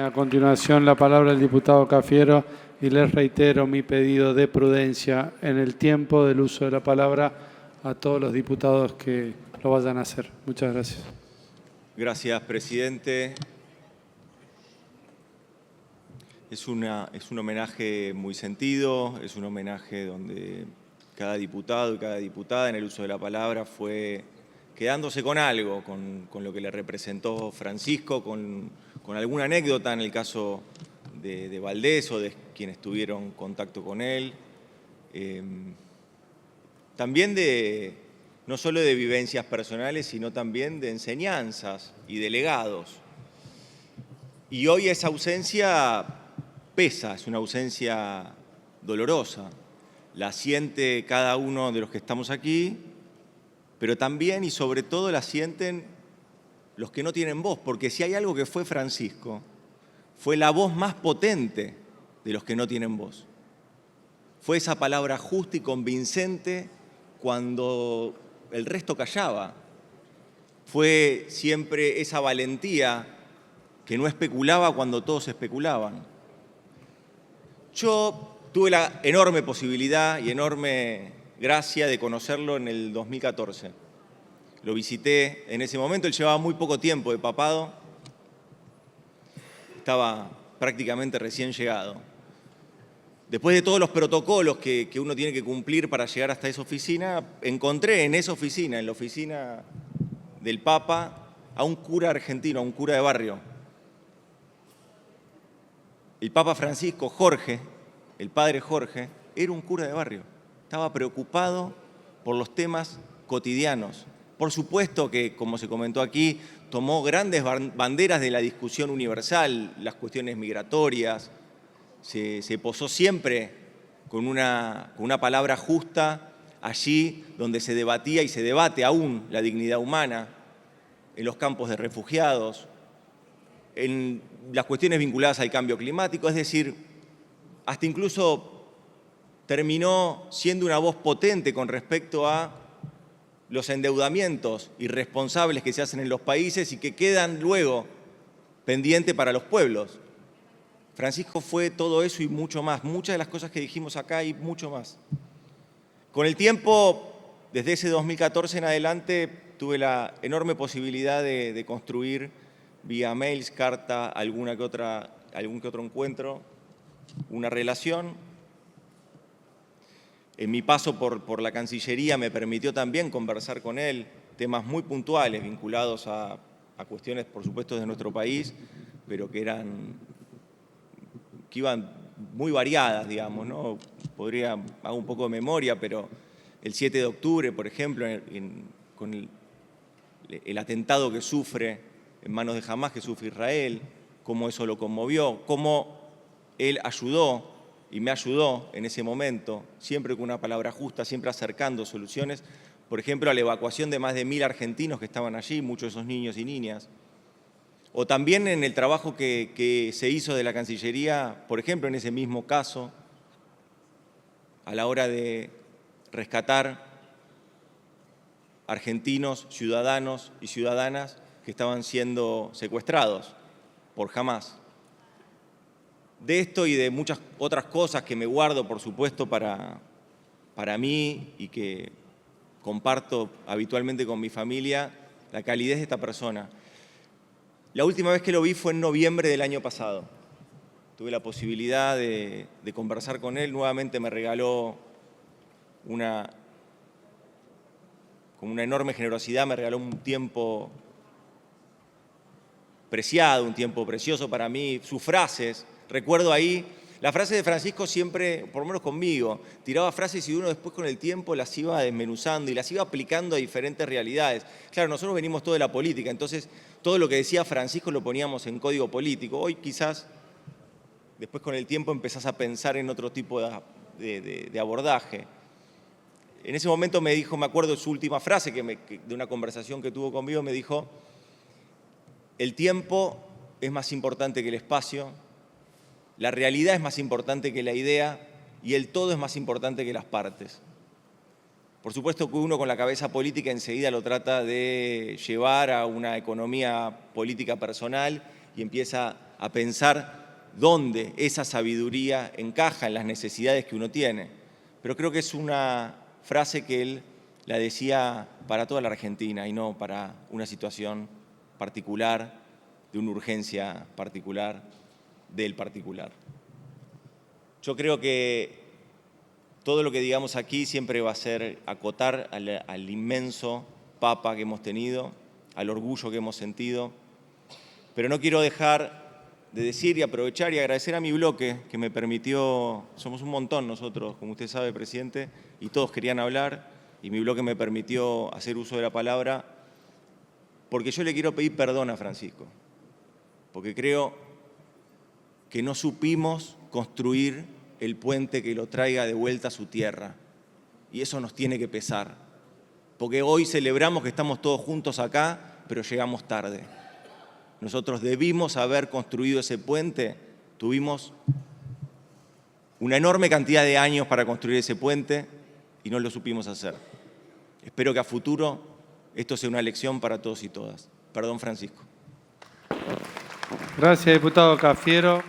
a continuación la palabra al diputado Cafiero y les reitero mi pedido de prudencia en el tiempo del uso de la palabra a todos los diputados que lo vayan a hacer. Muchas gracias. Gracias, presidente. Es un homenaje muy sentido, es un homenaje donde cada diputado y cada diputada en el uso de la palabra fue quedándose con algo, con lo que le representó Francisco, con alguna anécdota en el caso de Valdés o de quienes tuvieron contacto con él. También no solo de vivencias personales, sino también de enseñanzas y de legados. Y hoy esa ausencia pesa, es una ausencia dolorosa. La siente cada uno de los que estamos aquí, pero también y sobre todo la sienten los que no tienen voz, porque si hay algo que fue Francisco, fue la voz más potente de los que no tienen voz. Fue esa palabra justa y convincente cuando el resto callaba. Fue siempre esa valentía que no especulaba cuando todos especulaban. Yo tuve la enorme posibilidad y enorme gracia de conocerlo en el 2014. Lo visité en ese momento, él llevaba muy poco tiempo de papado, estaba prácticamente recién llegado. Después de todos los protocolos que uno tiene que cumplir para llegar hasta esa oficina, encontré en esa oficina, en la oficina del Papa, a un cura argentino, a un cura de barrio. El Papa Francisco, Jorge, el padre Jorge, era un cura de barrio. Estaba preocupado por los temas cotidianos. Por supuesto que, como se comentó aquí, tomó grandes banderas de la discusión universal, las cuestiones migratorias. Se posó siempre con una palabra justa allí donde se debatía y se debate aún la dignidad humana, en los campos de refugiados, en las cuestiones vinculadas al cambio climático, es decir, hasta incluso terminó siendo una voz potente con respecto a los endeudamientos irresponsables que se hacen en los países y que quedan luego pendientes para los pueblos. Francisco fue todo eso y mucho más, muchas de las cosas que dijimos acá y mucho más. Con el tiempo, desde ese 2014 en adelante, tuve la enorme posibilidad de construir vía mails, carta, algún que otro encuentro, una relación. En mi paso por la Cancillería me permitió también conversar con él temas muy puntuales vinculados a cuestiones, por supuesto, de nuestro país, pero que iban muy variadas, digamos, ¿no? Hago un poco de memoria, pero el 7 de octubre, por ejemplo, con el atentado que sufre en manos de Hamás, que sufre Israel, cómo eso lo conmovió, cómo él ayudó y me ayudó en ese momento, siempre con una palabra justa, siempre acercando soluciones, por ejemplo, a la evacuación de más de 1000 argentinos que estaban allí, muchos de esos niños y niñas. O también en el trabajo que se hizo de la Cancillería, por ejemplo, en ese mismo caso, a la hora de rescatar argentinos, ciudadanos y ciudadanas que estaban siendo secuestrados por Hamás. De esto y de muchas otras cosas que me guardo, por supuesto, para mí y que comparto habitualmente con mi familia, la calidez de esta persona. La última vez que lo vi fue en noviembre del año pasado. Tuve la posibilidad de conversar con él. Nuevamente me regaló con una enorme generosidad, me regaló un tiempo preciado, un tiempo precioso para mí. Sus frases, recuerdo ahí, la frase de Francisco siempre, por lo menos conmigo, tiraba frases y uno después con el tiempo las iba desmenuzando y las iba aplicando a diferentes realidades. Claro, nosotros venimos todo de la política, entonces todo lo que decía Francisco lo poníamos en código político. Hoy quizás, después con el tiempo empezás a pensar en otro tipo de abordaje. En ese momento me dijo, me acuerdo de su última frase, de una conversación que tuvo conmigo, me dijo: el tiempo es más importante que el espacio, la realidad es más importante que la idea y el todo es más importante que las partes. Por supuesto que uno con la cabeza política enseguida lo trata de llevar a una economía política personal y empieza a pensar dónde esa sabiduría encaja en las necesidades que uno tiene. Pero creo que es una frase que él la decía para toda la Argentina y no para una situación particular, de una urgencia particular, del particular. Yo creo que todo lo que digamos aquí siempre va a ser acotar al inmenso Papa que hemos tenido, al orgullo que hemos sentido, pero no quiero dejar de decir y aprovechar y agradecer a mi bloque que me permitió, somos un montón nosotros, como usted sabe, presidente, y todos querían hablar, y mi bloque me permitió hacer uso de la palabra, porque yo le quiero pedir perdón a Francisco, porque creo que no supimos construir el puente que lo traiga de vuelta a su tierra, y eso nos tiene que pesar, porque hoy celebramos que estamos todos juntos acá, pero llegamos tarde. Nosotros debimos haber construido ese puente, tuvimos una enorme cantidad de años para construir ese puente y no lo supimos hacer. Espero que a futuro esto sea una lección para todos y todas. Perdón, Francisco. Gracias, diputado Cafiero.